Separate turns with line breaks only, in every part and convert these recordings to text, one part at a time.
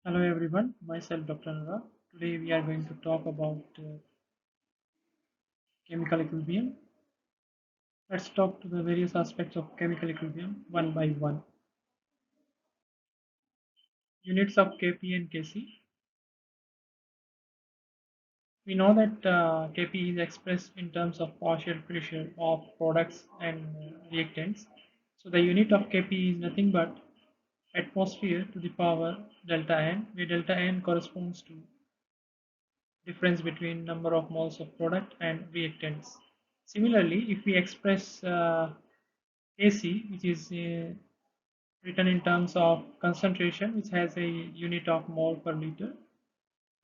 Hello everyone, myself Dr. Anurag. Today we are going to talk about chemical equilibrium. Let's talk to the various aspects of chemical equilibrium one by one. Units of Kp and Kc. We know that Kp is expressed in terms of partial pressure of products and reactants. So the unit of Kp is nothing but atmosphere to the power delta n, where delta n corresponds to difference between number of moles of product and reactants. Similarly, if we express Ac, which is written in terms of concentration, which has a unit of mole per liter,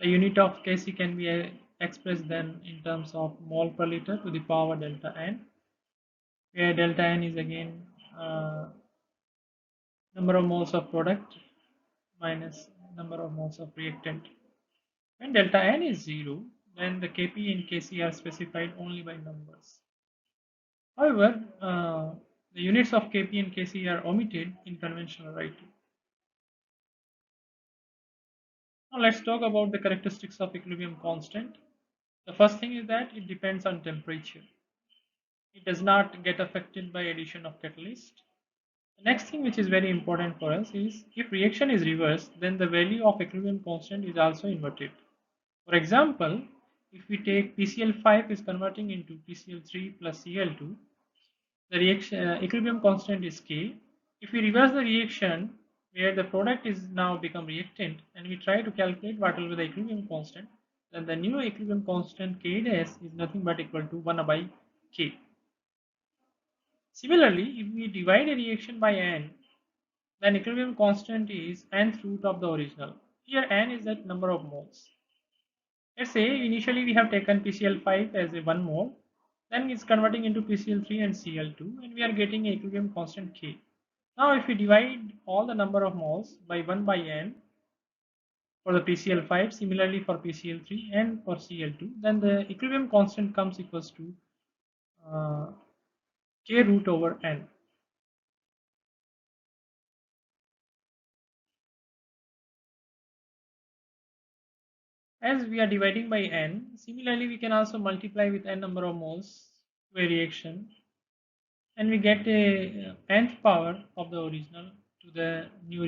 the unit of Kc can be expressed then in terms of mole per liter to the power delta n, where delta n is again number of moles of product minus number of moles of reactant. When delta n is 0, then the Kp and Kc are specified only by numbers. However, the units of Kp and Kc are omitted in conventional writing. Now let's talk about the characteristics of equilibrium constant. The first thing is that it depends on temperature. It does not get affected by addition of catalyst. The next thing which is very important for us is if reaction is reversed, then the value of equilibrium constant is also inverted. For example, if we take PCl5 is converting into PCl3 plus Cl2, the reaction equilibrium constant is K. If we reverse the reaction where the product is now become reactant and we try to calculate what will be the equilibrium constant, then the new equilibrium constant K dash is nothing but equal to 1 by K. Similarly, if we divide a reaction by N, then equilibrium constant is nth root of the original. Here N is that number of moles. Let's say initially we have taken PCl5 as a 1 mole, then it's converting into PCl3 and Cl2 and we are getting a equilibrium constant K. Now if we divide all the number of moles by 1 by n for the PCl5, similarly for PCl3 and for Cl2, then the equilibrium constant comes equals to uh, K root over n. As we are dividing by n, similarly we can also multiply with n number of moles variation and we get a nth power of the original to the new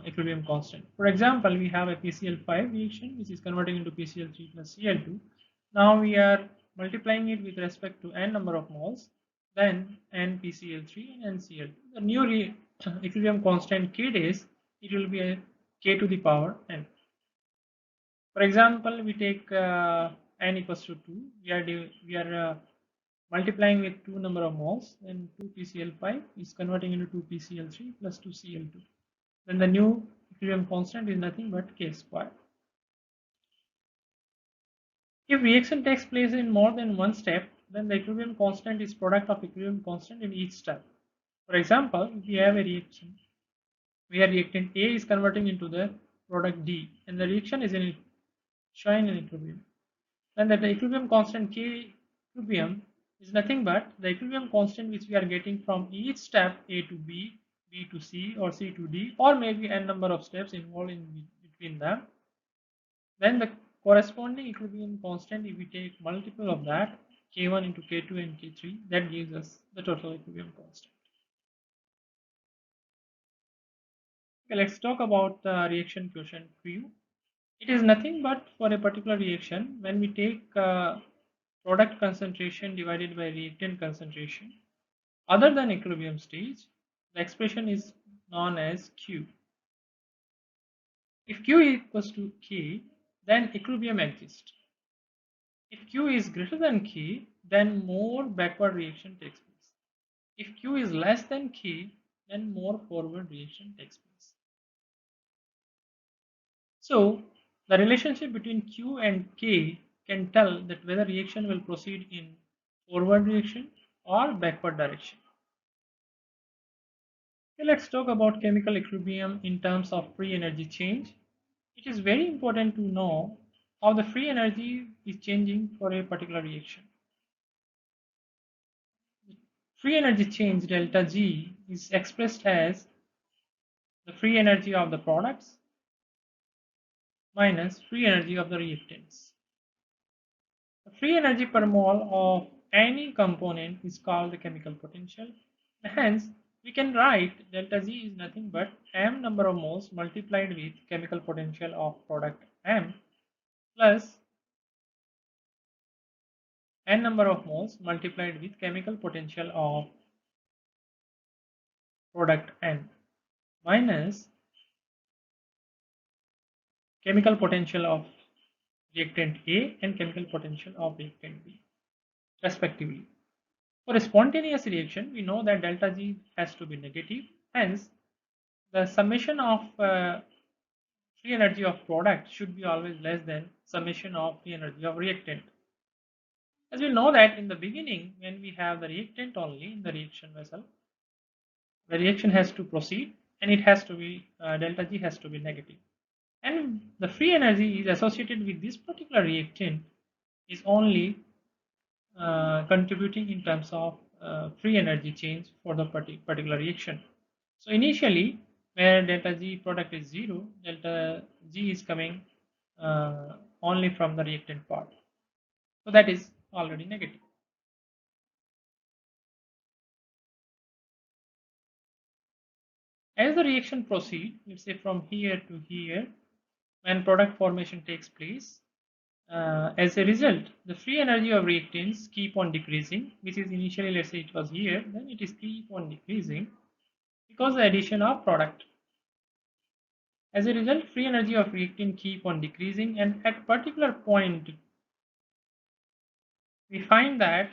equilibrium constant. For example, we have a PCl5 reaction which is converting into PCl3 plus Cl2. Now we are multiplying it with respect to n number of moles, then n PCl3 and n Cl2. The new equilibrium constant K days, it will be a K to the power n. For example, we take n equals to 2. We are multiplying with 2 number of moles, then 2 PCl5 is converting into 2 PCl3 plus 2 Cl2. Then the new equilibrium constant is nothing but K square. If reaction takes place in more than one step, then the equilibrium constant is product of equilibrium constant in each step. For example, if we have a reaction where reactant A is converting into the product D and the reaction is showing in equilibrium, then that the equilibrium constant K equilibrium is nothing but the equilibrium constant which we are getting from each step A to B, B to C or C to D, or maybe n number of steps involved in between them. Then the corresponding equilibrium constant, if we take multiple of that, K1 into K2 and K3, that gives us the total equilibrium constant. Okay, let's talk about the reaction quotient Q. It is nothing but for a particular reaction when we take product concentration divided by reactant concentration other than equilibrium stage, the expression is known as Q. If Q equals to K, then equilibrium exists. If Q is greater than K, then more backward reaction takes place. If Q is less than K, then more forward reaction takes place. So the relationship between Q and K can tell that whether reaction will proceed in forward direction or backward direction. Okay, let's talk about chemical equilibrium in terms of free energy change. It is very important to know how the free energy is changing for a particular reaction. Free energy change delta G is expressed as the free energy of the products minus free energy of the reactants. The free energy per mole of any component is called the chemical potential. Hence, we can write delta G is nothing but m number of moles multiplied with chemical potential of product M plus n number of moles multiplied with chemical potential of product N minus chemical potential of reactant A and chemical potential of reactant B respectively. For a spontaneous reaction, we know that delta G has to be negative. Hence, the summation of free energy of product should be always less than summation of free energy of reactant. As we know that in the beginning, when we have the reactant only in the reaction vessel, the reaction has to proceed and it has to be delta G has to be negative. And the free energy is associated with this particular reactant is only contributing in terms of free energy change for the particular reaction. So initially, where delta G product is 0, delta G is coming only from the reactant part. So that is already negative. As the reaction proceeds, let's say from here to here, when product formation takes place, as a result, the free energy of reactants keep on decreasing, which is initially, let's say it was here, then it is keep on decreasing because the addition of product. As a result, free energy of reactant keep on decreasing, and at particular point, we find that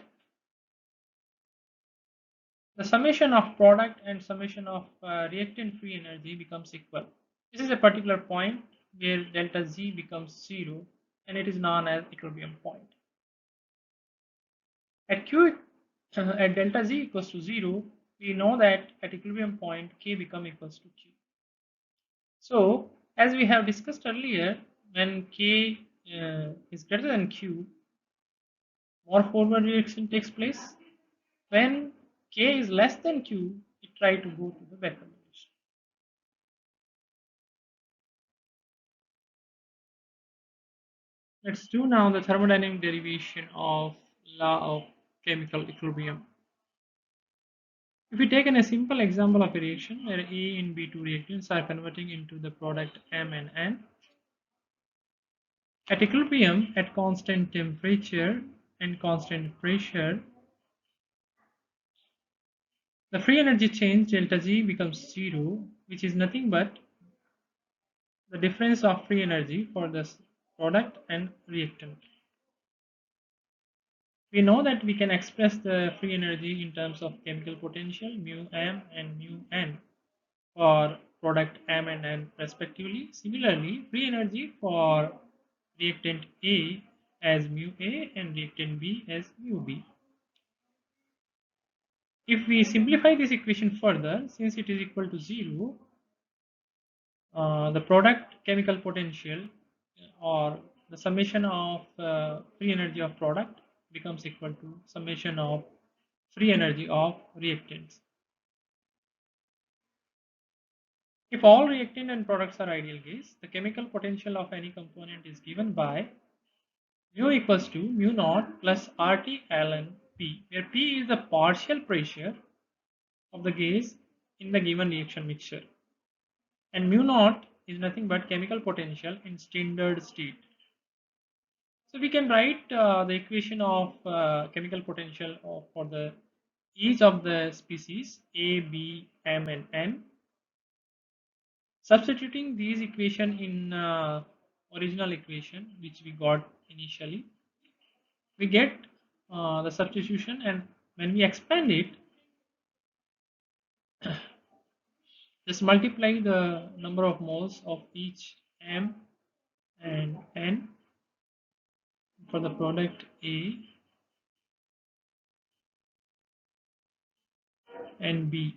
the summation of product and summation of reactant free energy becomes equal. This is a particular point where delta Z becomes 0 and it is known as equilibrium point. At Q at delta Z equals to 0, we know that at equilibrium point K become equals to Q. So as we have discussed earlier, when K is greater than Q, more forward reaction takes place. When K is less than Q, it try to go to the backward reaction. Let's do now the thermodynamic derivation of law of chemical equilibrium. If we take a simple example of a reaction where A and B two reactants are converting into the product M and N. At equilibrium, at constant temperature and constant pressure, the free energy change delta G becomes 0, which is nothing but the difference of free energy for this product and reactant. We know that we can express the free energy in terms of chemical potential mu m and mu n for product M and N respectively. Similarly, free energy for reactant A as mu A and reactant B as mu B. If we simplify this equation further, since it is equal to 0, the product chemical potential or the summation of free energy of product becomes equal to summation of free energy of reactants. If all reactant and products are ideal gas, the chemical potential of any component is given by mu equals to mu naught plus RT ln P, where P is the partial pressure of the gas in the given reaction mixture, and mu naught is nothing but chemical potential in standard state. So we can write the equation of chemical potential for the each of the species A, B, M and N. Substituting these equation in original equation which we got initially, we get the substitution, and when we expand it, just multiply the number of moles of each M and N for the product A and B.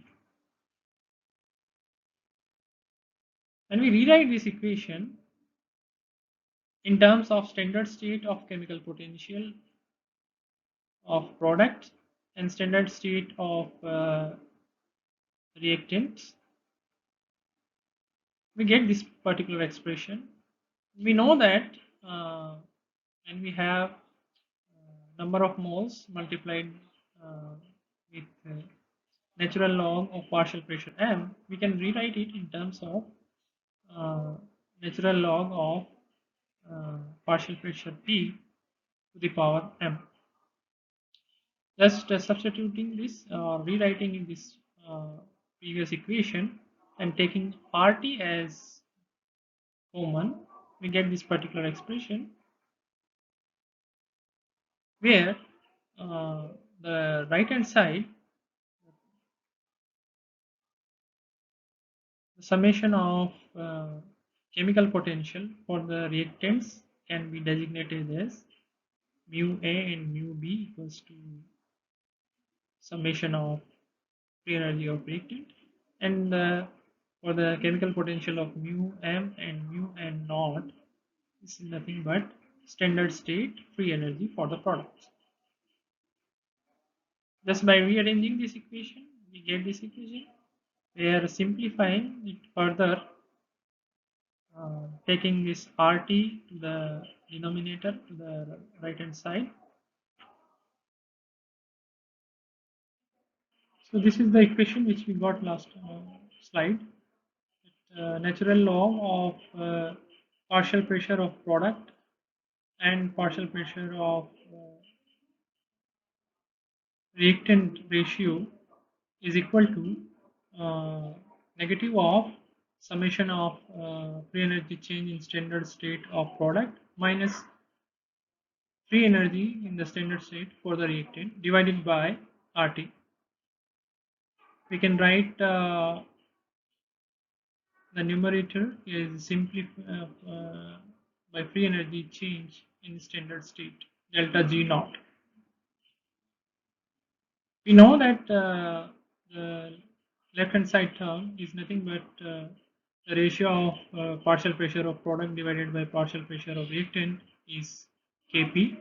When we rewrite this equation in terms of standard state of chemical potential of product and standard state of reactants, we get this particular expression We know that and we have number of moles multiplied with natural log of partial pressure m, we can rewrite it in terms of uh, natural log of partial pressure P to the power m. Just substituting this or rewriting in this previous equation and taking RT as common, we get this particular expression where uh, the right hand side, the summation of chemical potential for the reactants can be designated as mu A and mu B equals to summation of free energy of reactant, and for the chemical potential of mu m and mu n naught, this is nothing but standard state free energy for the product. Just by rearranging this equation, we get this equation. We are simplifying it further, taking this RT to the denominator to the right hand side. So this is the equation which we got last slide. Natural log of partial pressure of product and partial pressure of reactant ratio is equal to uh, negative of summation of free energy change in standard state of product minus free energy in the standard state for the reactant divided by RT. We can write the numerator is simply by free energy change in standard state delta G naught. We know that the left hand side term is nothing but the ratio of partial pressure of product divided by partial pressure of reactant is Kp.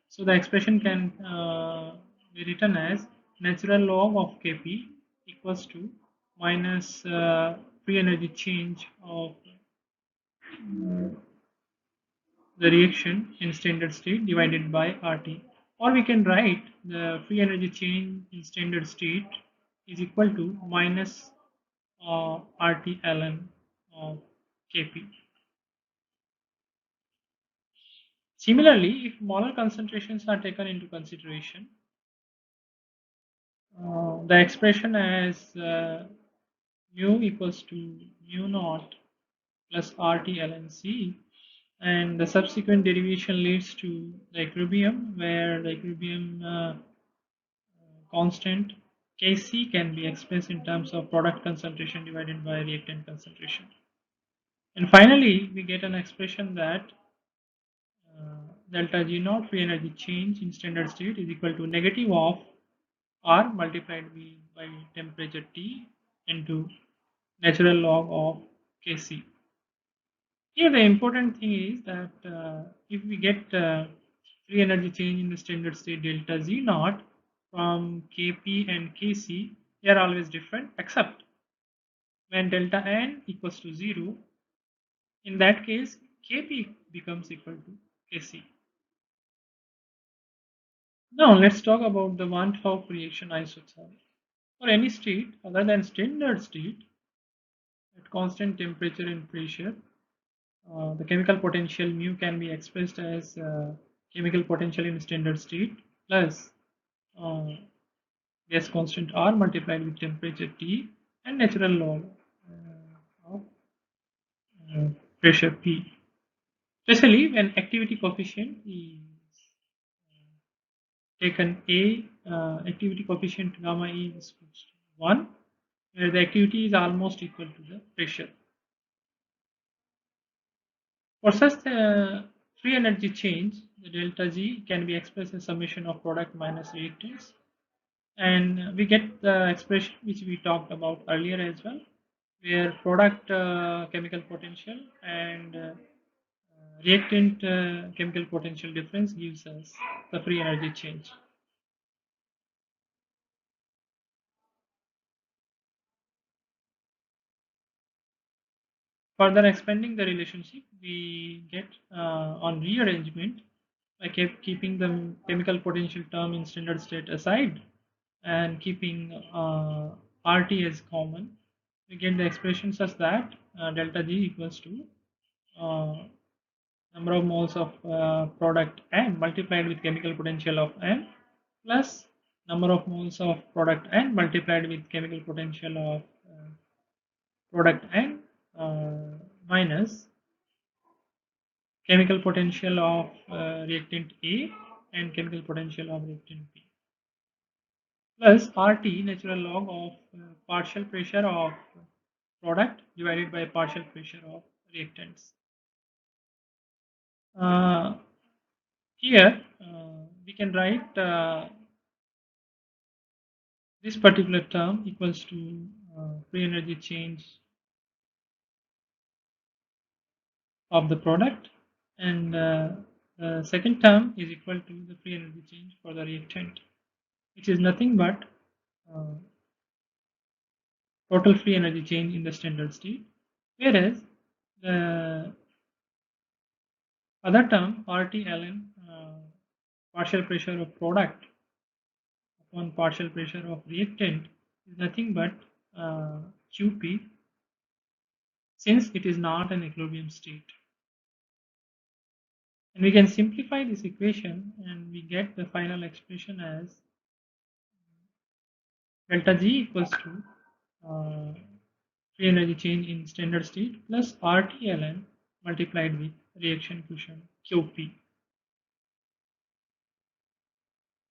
So the expression can be written as natural log of Kp equals to minus free energy change of the reaction in standard state divided by RT. Or we can write the free energy change in standard state is equal to minus RT ln of Kp. Similarly, if molar concentrations are taken into consideration, the expression as mu equals to mu naught plus RT ln C, and the subsequent derivation leads to the equilibrium where the equilibrium constant Kc can be expressed in terms of product concentration divided by reactant concentration. And finally, we get an expression that delta G naught free energy change in standard state is equal to negative of R multiplied by temperature T into natural log of Kc. Here the important thing is that if we get free energy change in the standard state delta Z naught from Kp and Kc, they are always different except when delta n equals to 0, in that case Kp becomes equal to Kc. Now let's talk about the Van 't Hoff reaction isotherm. For any state other than standard state at constant temperature and pressure, the chemical potential mu can be expressed as chemical potential in standard state plus uh, gas constant R multiplied with temperature T and natural log of pressure P. Especially when activity coefficient is taken A, activity coefficient gamma E is equal to 1, where the activity is almost equal to the pressure. For such free energy change, the delta G can be expressed as summation of product minus reactants, and we get the expression which we talked about earlier as well, where product chemical potential and reactant chemical potential difference gives us the free energy change. Further expanding the relationship, we get on rearrangement by keeping the chemical potential term in standard state aside and keeping RT as common. We get the expression such that delta G equals to uh, number of moles of product N multiplied with chemical potential of N plus number of moles of product N multiplied with chemical potential of product N minus chemical potential of reactant A and chemical potential of reactant B plus RT natural log of partial pressure of product divided by partial pressure of reactants. Uh, Here we can write this particular term equals to free energy change of the product, and the second term is equal to the free energy change for the reactant, which is nothing but uh, total free energy change in the standard state, whereas the other term RT ln partial pressure of product upon partial pressure of reactant is nothing but QP, since it is not an equilibrium state. And we can simplify this equation and we get the final expression as delta G equals to free energy change in standard state plus RT ln multiplied with reaction quotient QP.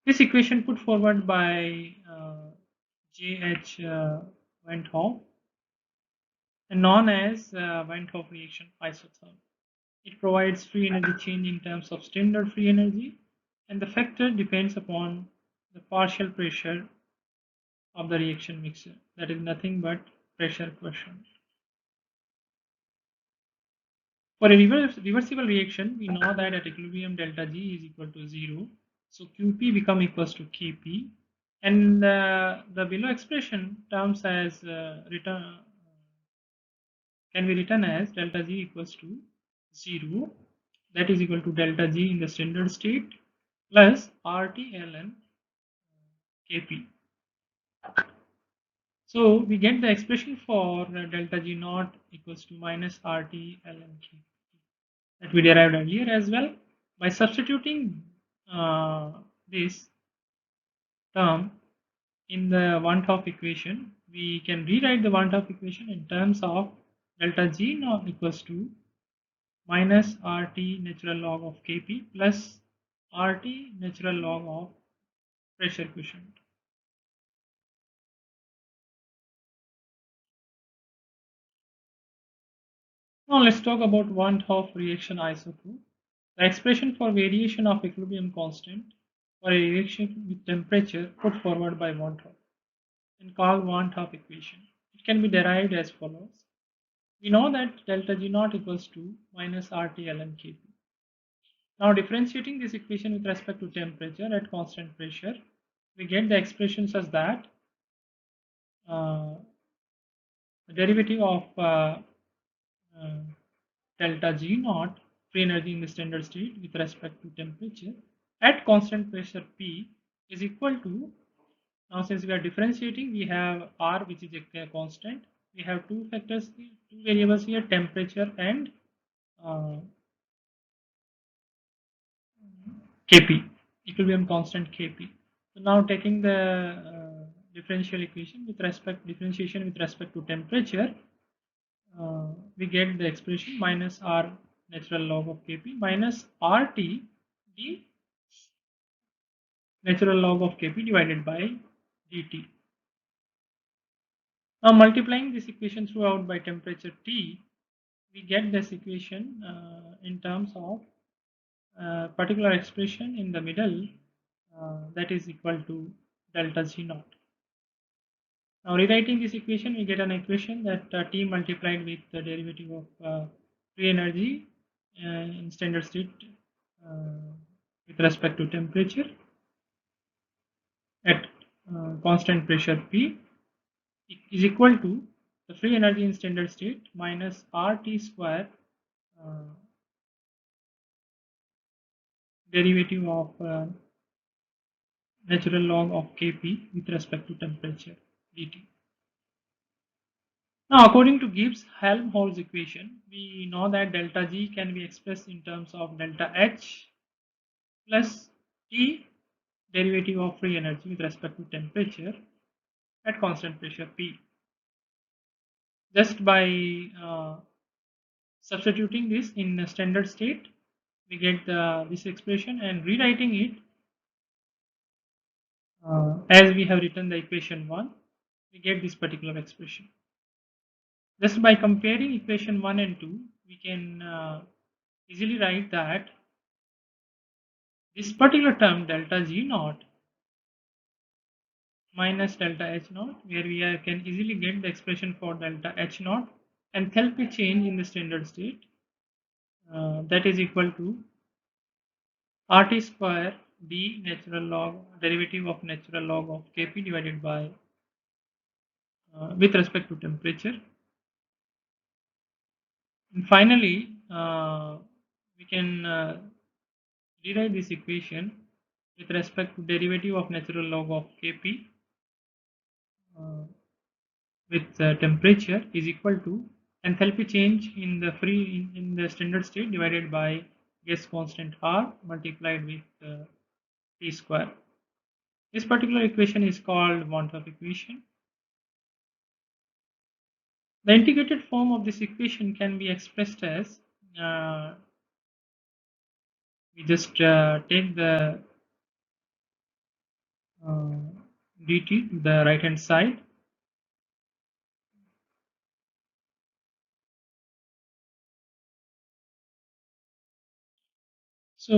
This equation put forward by J.H. Van't Hoff and known as Van't Hoff reaction isotherm. It provides free energy change in terms of standard free energy, and the factor depends upon the partial pressure of the reaction mixture, that is nothing but pressure quotient. For a reversible reaction, we know that at equilibrium delta G is equal to 0, so QP become equals to KP, and the below expression terms as can be written as delta G equals to 0, that is equal to delta G in the standard state plus RT ln Kp. So we get the expression for delta G naught equals to minus RT ln Kp that we derived earlier as well. By substituting this term in the Van't Hoff equation, we can rewrite the Van't Hoff equation in terms of delta G naught equals to minus RT natural log of Kp plus RT natural log of pressure quotient. Now let's talk about Van't Hoff reaction isotope. The expression for variation of equilibrium constant for a reaction with temperature put forward by Van't Hoff and called Van't Hoff equation. It can be derived as follows. We know that delta G naught equals to minus RT ln Kp. Now differentiating this equation with respect to temperature at constant pressure, we get the expression such that the derivative of delta G naught free energy in the standard state with respect to temperature at constant pressure P is equal to, now since we are differentiating, we have R which is a constant, we have two factors, two variables here, temperature and Kp, equilibrium constant Kp. So now taking the differentiation with respect to temperature, we get the expression minus R natural log of Kp minus RT d natural log of Kp divided by dt. Now multiplying this equation throughout by temperature T, we get this equation in terms of particular expression in the middle that is equal to delta G naught. Now rewriting this equation, we get an equation that T multiplied with the derivative of free energy in standard state with respect to temperature at constant pressure P is equal to the free energy in standard state minus RT square derivative of natural log of Kp with respect to temperature dt. Now, according to Gibbs-Helmholtz equation, we know that delta G can be expressed in terms of delta H plus T derivative of free energy with respect to temperature at constant pressure P. Just by substituting this in a standard state, we get this expression, and rewriting it as we have written the equation 1, we get this particular expression. Just by comparing equation 1 and 2, we can easily write that this particular term delta G naught minus delta H naught, where we can easily get the expression for delta H naught enthalpy change in the standard state, that is equal to RT square d natural log derivative of natural log of Kp divided by with respect to temperature. And finally, we can rewrite this equation with respect to derivative of natural log of Kp with temperature is equal to enthalpy change in the in the standard state divided by gas constant R multiplied with T square. This particular equation is called Van 't Hoff equation. The integrated form of this equation can be expressed as we just take the dt to the right hand side. So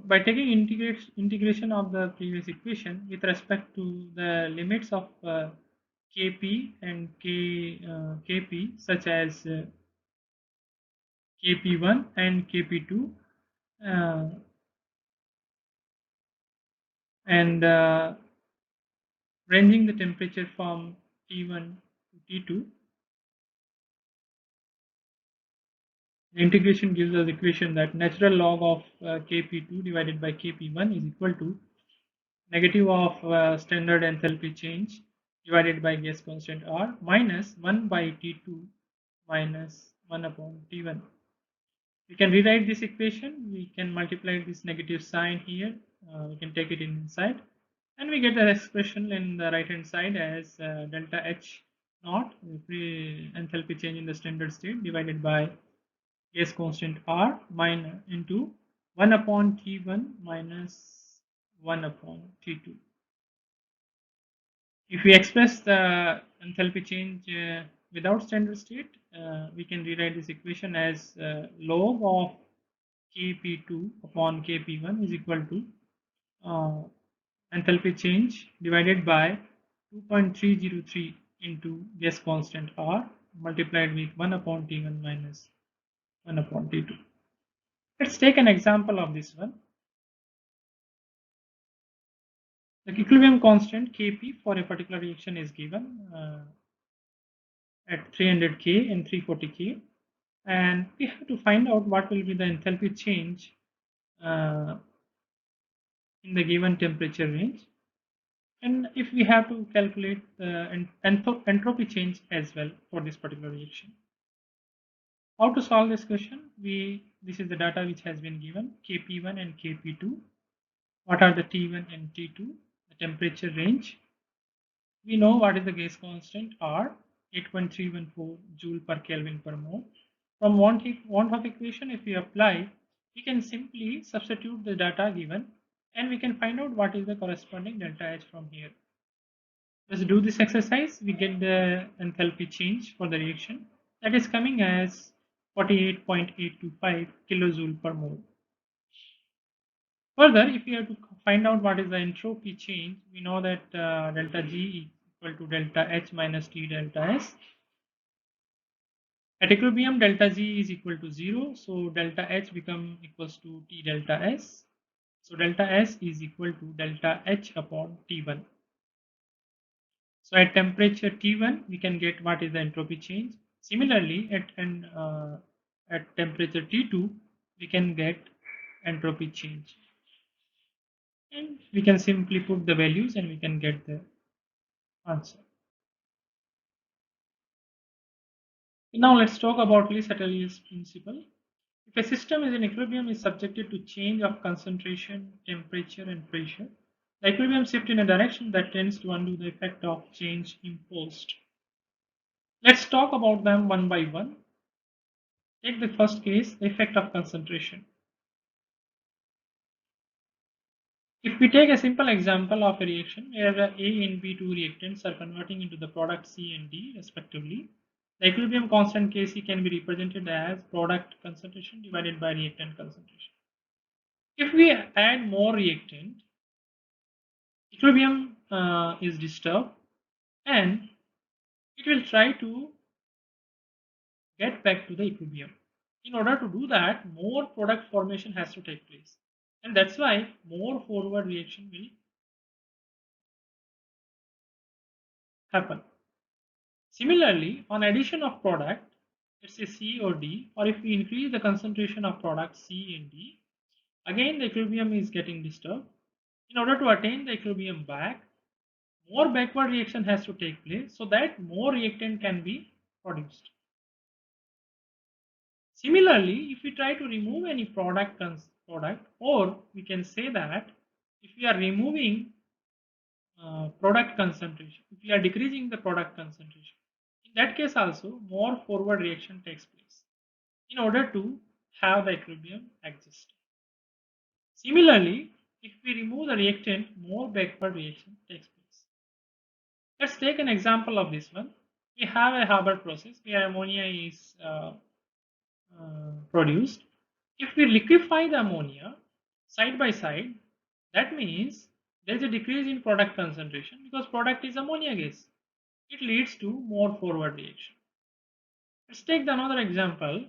by taking integration of the previous equation with respect to the limits of Kp and Kp, such as Kp1 and Kp2, and ranging the temperature from T1 to T2, the integration gives us equation that natural log of Kp2 divided by Kp1 is equal to negative of standard enthalpy change divided by gas constant R minus 1 by T2 minus 1 upon T1. We can rewrite this equation. We can multiply this negative sign here. We can take it inside, and we get the expression in the right hand side as delta H naught, free enthalpy change in the standard state, divided by gas constant R minus into 1 upon T1 minus 1 upon T2. If we express the enthalpy change without standard state, we can rewrite this equation as log of Kp2 upon Kp1 is equal to enthalpy change divided by 2.303 into gas constant R multiplied with 1 upon T1 minus 1 upon T2. Let's take an example of this one. The equilibrium constant Kp for a particular reaction is given at 300 K and 340 K, and we have to find out what will be the enthalpy change in the given temperature range, and if we have to calculate the entropy change as well for this particular reaction. How to solve this question? This is the data which has been given, Kp1 and Kp2. What are the T1 and T2? The temperature range. We know what is the gas constant R, 8.314 joule per Kelvin per mole. From Van 't Hoff equation, if we apply, we can simply substitute the data given, and we can find out what is the corresponding delta H from here. Let's do this exercise. We get the enthalpy change for the reaction, that is coming as 48.825 kilojoule per mole. Further, if we have to find out what is the entropy change, we know that delta G is equal to delta H minus T delta S. At equilibrium, delta G is equal to 0, so delta H become equals to T delta S. So delta S is equal to delta H upon T1. So at temperature T1, we can get what is the entropy change. Similarly, at temperature T2, we can get entropy change. And we can simply put the values and we can get the answer. Now let's talk about Le Chatelier's principle. If a system is in equilibrium is subjected to change of concentration, temperature and pressure, the equilibrium shift in a direction that tends to undo the effect of change imposed. Let's talk about them one by one. Take the first case, the effect of concentration. If we take a simple example of a reaction where the A and B two reactants are converting into the product C and D respectively, the equilibrium constant Kc can be represented as product concentration divided by reactant concentration. If we add more reactant, equilibrium is disturbed and it will try to get back to the equilibrium. In order to do that, more product formation has to take place, and that's why more forward reaction will happen. Similarly, on addition of product, let's say C or D, or if we increase the concentration of product C and D, again the equilibrium is getting disturbed. In order to attain the equilibrium back, more backward reaction has to take place so that more reactant can be produced. Similarly, if we try to remove any product, or we can say that if we are removing product concentration, if we are decreasing the product concentration, in that case also more forward reaction takes place in order to have the equilibrium exist. Similarly, if we remove the reactant, more backward reaction takes place. Let's take an example of this one. We have a Haber process where ammonia is produced. If we liquefy the ammonia side by side, that means there is a decrease in product concentration because product is ammonia gas. It leads to more forward reaction. Let's take another example,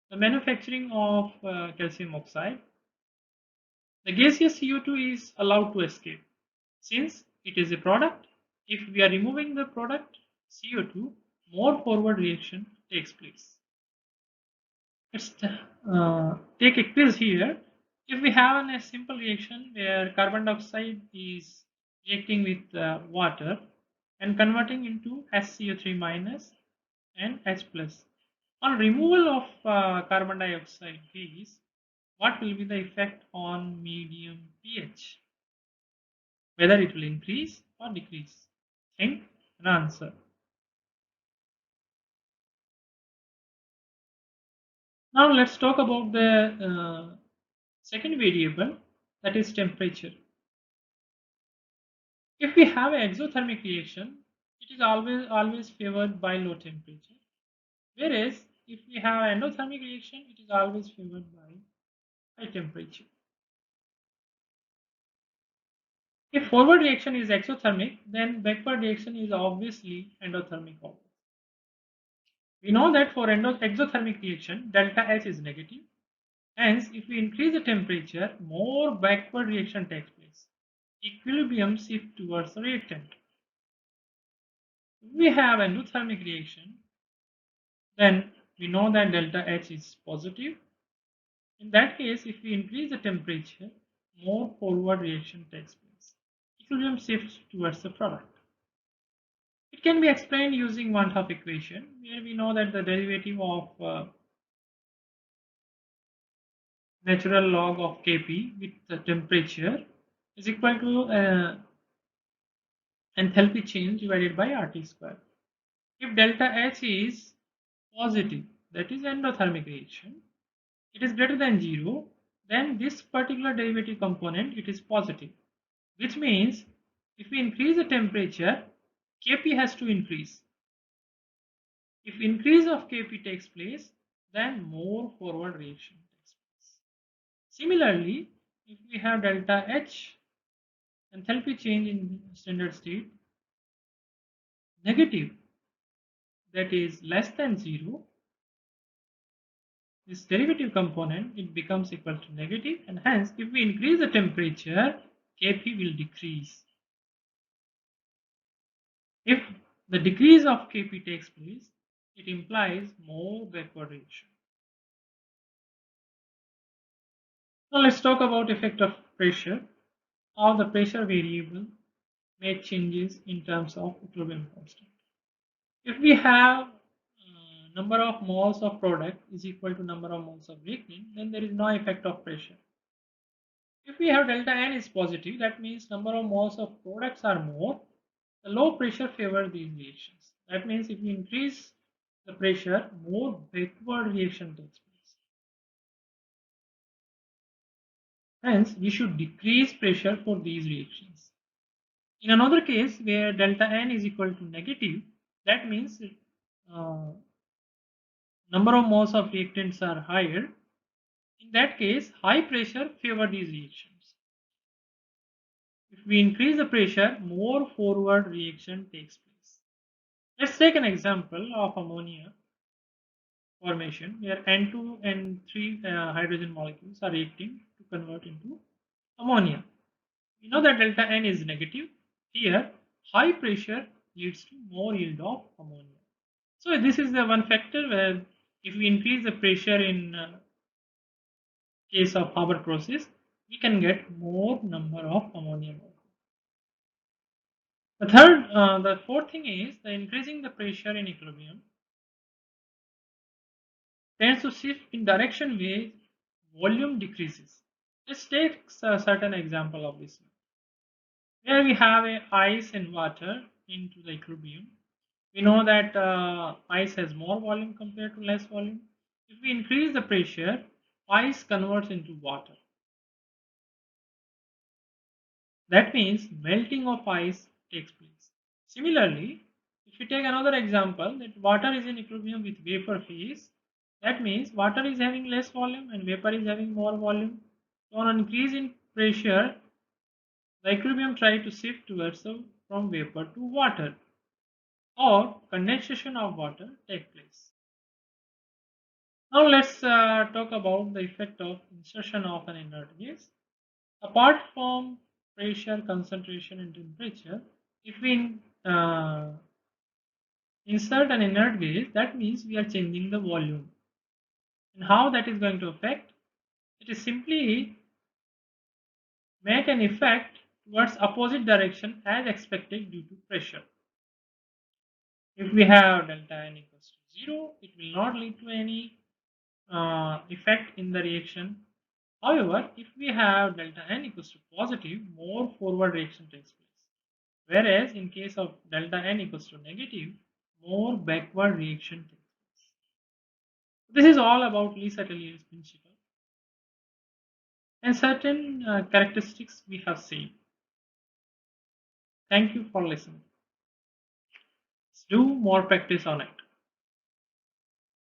the manufacturing of calcium oxide. The gaseous CO2 is allowed to escape. Since it is a product, if we are removing the product CO2, more forward reaction takes place. Let's take a quiz here. If we have a simple reaction where carbon dioxide is reacting with water and converting into HCO3 minus and H plus. On removal of carbon dioxide gas, what will be the effect on medium pH? Whether it will increase or decrease? Think and answer. Now let's talk about the second variable, that is temperature. If we have an exothermic reaction, it is always favored by low temperature. Whereas if we have an endothermic reaction, it is always favored by high temperature. If forward reaction is exothermic, then backward reaction is obviously endothermic also. We know that for exothermic reaction, delta H is negative. Hence, if we increase the temperature, more backward reaction takes place. Equilibrium shift towards the reactant. If we have endothermic reaction, then we know that delta H is positive. In that case, if we increase the temperature, more forward reaction takes place. Equilibrium shifts towards the product. It can be explained using Van 't Hoff equation, where we know that the derivative of natural log of Kp with the temperature is equal to enthalpy change divided by RT square. If delta H is positive, that is endothermic reaction, it is greater than 0, then this particular derivative component, it is positive, which means if we increase the temperature, Kp has to increase. If increase of Kp takes place, then more forward reaction takes place. Similarly, if we have delta H, enthalpy change in standard state, negative, that is less than 0, this derivative component, it becomes equal to negative, and hence if we increase the temperature, Kp will decrease. If the decrease of Kp takes place, it implies more backward reaction. Now let's talk about effect of pressure, how the pressure variable make changes in terms of equilibrium constant. If we have number of moles of product is equal to number of moles of reactant, then there is no effect of pressure. If we have delta N is positive, that means number of moles of products are more. The low pressure favors these reactions. That means if we increase the pressure, more backward reaction takes place. Hence, we should decrease pressure for these reactions. In another case where delta N is equal to negative, that means uh, number of moles of reactants are higher. In that case, high pressure favor these reactions. If we increase the pressure, more forward reaction takes place. Let's take an example of ammonia formation where N2 and 3 hydrogen molecules are reacting to convert into ammonia. We know that delta N is negative. Here, high pressure leads to more yield of ammonia. So this is the one factor where if we increase the pressure in case of Haber process, we can get more number of ammonia molecules. The fourth thing is the increasing the pressure in equilibrium tends to shift in direction where volume decreases. Let's take a certain example of this. Here we have a ice and water into the equilibrium. We know that ice has more volume compared to less volume. If we increase the pressure, ice converts into water. That means melting of ice takes place. Similarly, if you take another example that water is in equilibrium with vapor phase, that means water is having less volume and vapor is having more volume. So on an increase in pressure, the equilibrium tries to shift towards from vapor to water or condensation of water take place. Now let's talk about the effect of insertion of an inert gas. Apart from pressure, concentration and temperature, if we insert an inert gas, that means we are changing the volume. And how that is going to affect? It is simply make an effect towards opposite direction as expected due to pressure. If we have delta N equals to 0, it will not lead to any effect in the reaction. However, if we have delta N equals to positive, more forward reaction takes place. Whereas in case of delta N equals to negative, more backward reaction takes place. This is all about Le Chatelier's principle and certain characteristics we have seen. Thank you for listening. Let's do more practice on it.